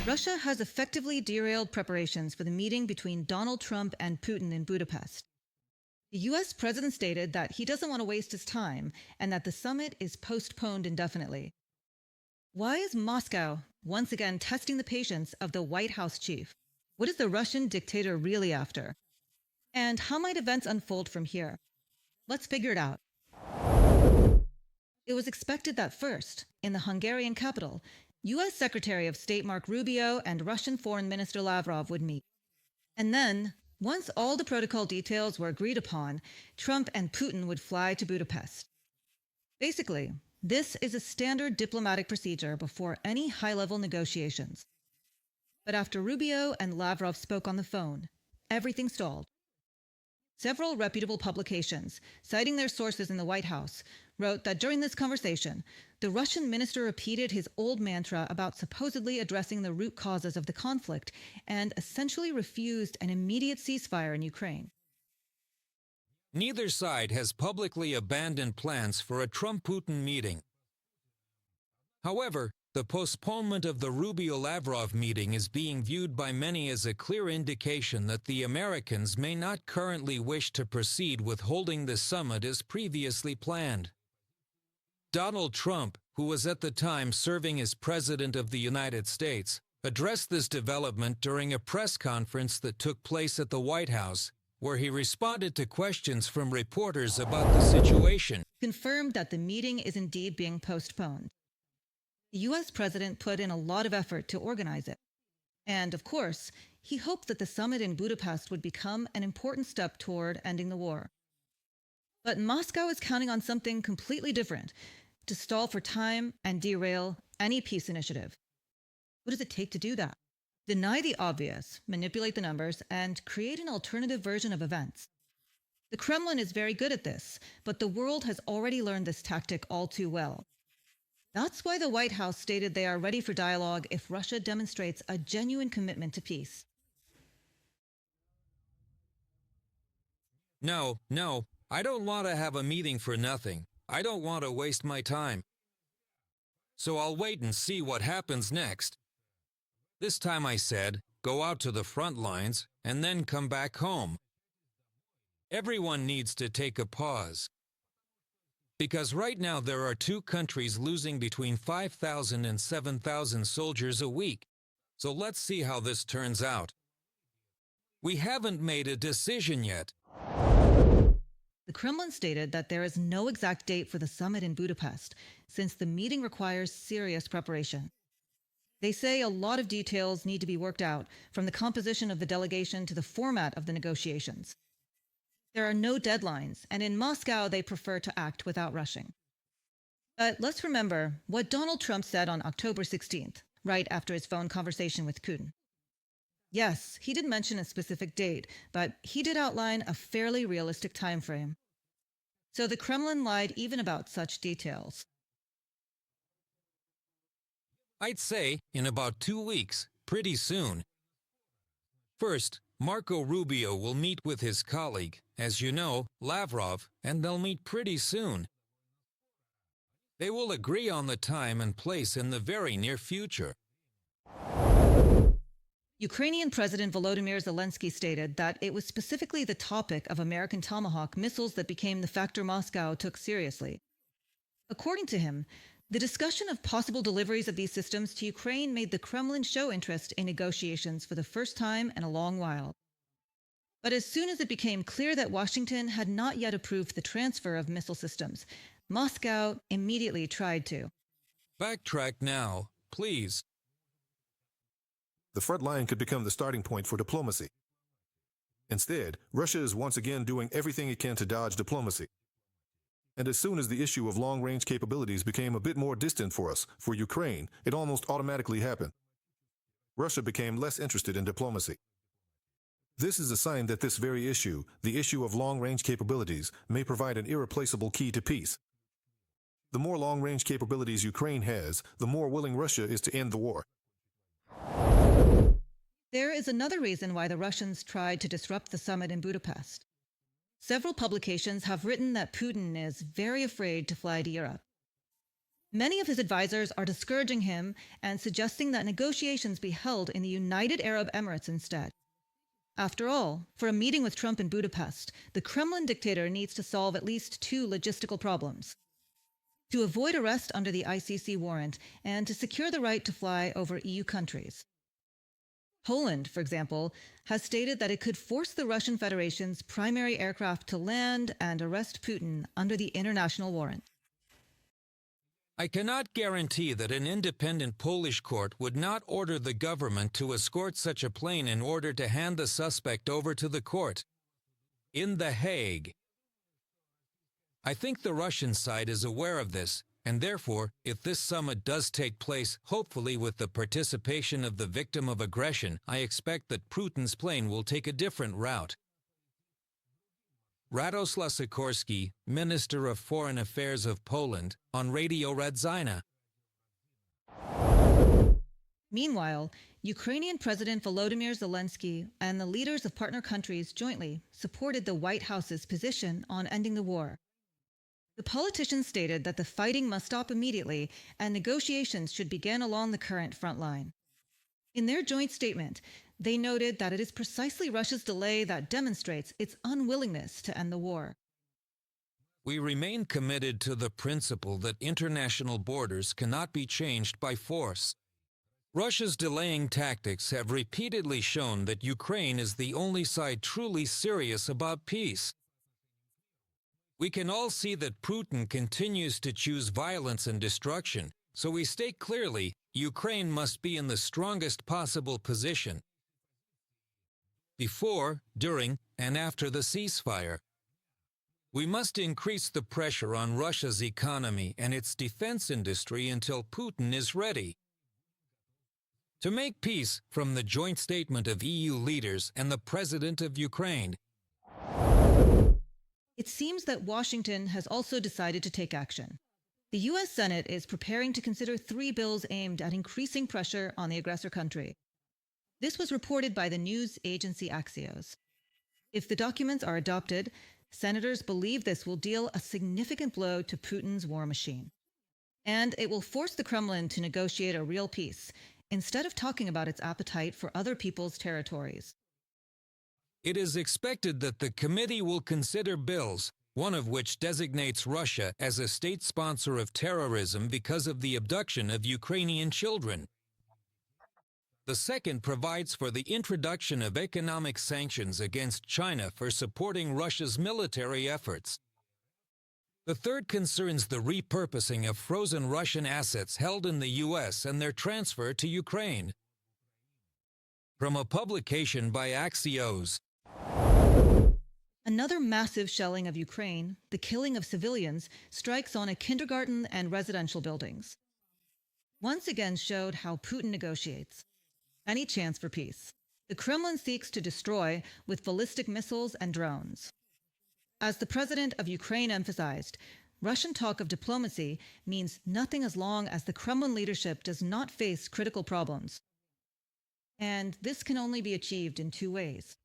Russia has effectively derailed preparations for the meeting between Donald Trump and Putin in Budapest. The US president stated that he doesn't want to waste his time and that the summit is postponed indefinitely. Why is Moscow once again testing the patience of the White House chief? What is the Russian dictator really after? And how might events unfold from here? Let's figure it out. It was expected that first, in the Hungarian capital, U.S. Secretary of State Marco Rubio and Russian Foreign Minister Lavrov would meet. And then, once all the protocol details were agreed upon, Trump and Putin would fly to Budapest. Basically, this is a standard diplomatic procedure before any high-level negotiations. But after Rubio and Lavrov spoke on the phone, everything stalled. Several reputable publications, citing their sources in the White House, wrote that during this conversation, the Russian minister repeated his old mantra about supposedly addressing the root causes of the conflict and essentially refused an immediate ceasefire in Ukraine. Neither side has publicly abandoned plans for a Trump-Putin meeting. However, the postponement of the Rubio-Lavrov meeting is being viewed by many as a clear indication that the Americans may not currently wish to proceed with holding the summit as previously planned. Donald Trump, who was at the time serving as President of the United States, addressed this development during a press conference that took place at the White House, where he responded to questions from reporters about the situation. Confirmed that the meeting is indeed being postponed. The U.S. president put in a lot of effort to organize it. And, of course, he hoped that the summit in Budapest would become an important step toward ending the war. But Moscow is counting on something completely different to stall for time and derail any peace initiative. What does it take to do that? Deny the obvious, manipulate the numbers, and create an alternative version of events. The Kremlin is very good at this, but the world has already learned this tactic all too well. That's why the White House stated they are ready for dialogue if Russia demonstrates a genuine commitment to peace. No, I don't want to have a meeting for nothing. I don't want to waste my time. So I'll wait and see what happens next. This time I said, go out to the front lines and then come back home. Everyone needs to take a pause. Because right now there are two countries losing between 5,000 and 7,000 soldiers a week. So let's see how this turns out. We haven't made a decision yet. The Kremlin stated that there is no exact date for the summit in Budapest, since the meeting requires serious preparation. They say a lot of details need to be worked out, from the composition of the delegation to the format of the negotiations. There are no deadlines, and in Moscow they prefer to act without rushing. But let's remember what Donald Trump said on October 16th, right after his phone conversation with Putin. Yes, he did mention a specific date, but he did outline a fairly realistic time frame. So the Kremlin lied even about such details. I'd say in about 2 weeks, pretty soon. First, Marco Rubio will meet with his colleague, as you know, Lavrov, and they'll meet pretty soon. They will agree on the time and place in the very near future. Ukrainian President Volodymyr Zelensky stated that it was specifically the topic of American Tomahawk missiles that became the factor Moscow took seriously. According to him, the discussion of possible deliveries of these systems to Ukraine made the Kremlin show interest in negotiations for the first time in a long while. But as soon as it became clear that Washington had not yet approved the transfer of missile systems, Moscow immediately tried to. Backtrack now, please. The front line could become the starting point for diplomacy. Instead, Russia is once again doing everything it can to dodge diplomacy. And as soon as the issue of long-range capabilities became a bit more distant for us, for Ukraine, it almost automatically happened. Russia became less interested in diplomacy. This is a sign that this very issue, the issue of long-range capabilities, may provide an irreplaceable key to peace. The more long-range capabilities Ukraine has, the more willing Russia is to end the war. There is another reason why the Russians tried to disrupt the summit in Budapest. Several publications have written that Putin is very afraid to fly to Europe. Many of his advisors are discouraging him and suggesting that negotiations be held in the United Arab Emirates instead. After all, for a meeting with Trump in Budapest, the Kremlin dictator needs to solve at least two logistical problems: to avoid arrest under the ICC warrant and to secure the right to fly over EU countries. Poland, for example, has stated that it could force the Russian Federation's primary aircraft to land and arrest Putin under the international warrant. I cannot guarantee that an independent Polish court would not order the government to escort such a plane in order to hand the suspect over to the court in The Hague. I think the Russian side is aware of this, and therefore, if this summit does take place, hopefully with the participation of the victim of aggression, I expect that Putin's plane will take a different route. Radosław Sikorski, Minister of Foreign Affairs of Poland, on Radio Radzina. Meanwhile, Ukrainian President Volodymyr Zelensky and the leaders of partner countries jointly supported the White House's position on ending the war. The politicians stated that the fighting must stop immediately and negotiations should begin along the current front line. In their joint statement, they noted that it is precisely Russia's delay that demonstrates its unwillingness to end the war. We remain committed to the principle that international borders cannot be changed by force. Russia's delaying tactics have repeatedly shown that Ukraine is the only side truly serious about peace. We can all see that Putin continues to choose violence and destruction, so we state clearly, Ukraine must be in the strongest possible position before, during, and after the ceasefire. We must increase the pressure on Russia's economy and its defense industry until Putin is ready. To make peace, from the joint statement of EU leaders and the President of Ukraine. It seems that Washington has also decided to take action. The U.S. Senate is preparing to consider 3 bills aimed at increasing pressure on the aggressor country. This was reported by the news agency Axios. If the documents are adopted, senators believe this will deal a significant blow to Putin's war machine. And it will force the Kremlin to negotiate a real peace, instead of talking about its appetite for other people's territories. It is expected that the committee will consider bills, one of which designates Russia as a state sponsor of terrorism because of the abduction of Ukrainian children. The second provides for the introduction of economic sanctions against China for supporting Russia's military efforts. The third concerns the repurposing of frozen Russian assets held in the U.S. and their transfer to Ukraine. From a publication by Axios. Another massive shelling of Ukraine, the killing of civilians, strikes on a kindergarten and residential buildings. Once again showed how Putin negotiates. Any chance for peace. The Kremlin seeks to destroy with ballistic missiles and drones. As the president of Ukraine emphasized, Russian talk of diplomacy means nothing as long as the Kremlin leadership does not face critical problems. And this can only be achieved in 2 ways: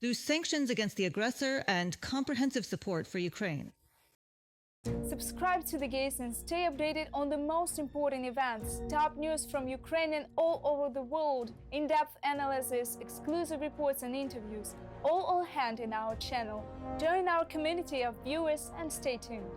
through sanctions against the aggressor and comprehensive support for Ukraine. Subscribe to The Gaze and stay updated on the most important events, top news from Ukraine and all over the world, in-depth analysis, exclusive reports and interviews, all on hand in our channel. Join our community of viewers and stay tuned.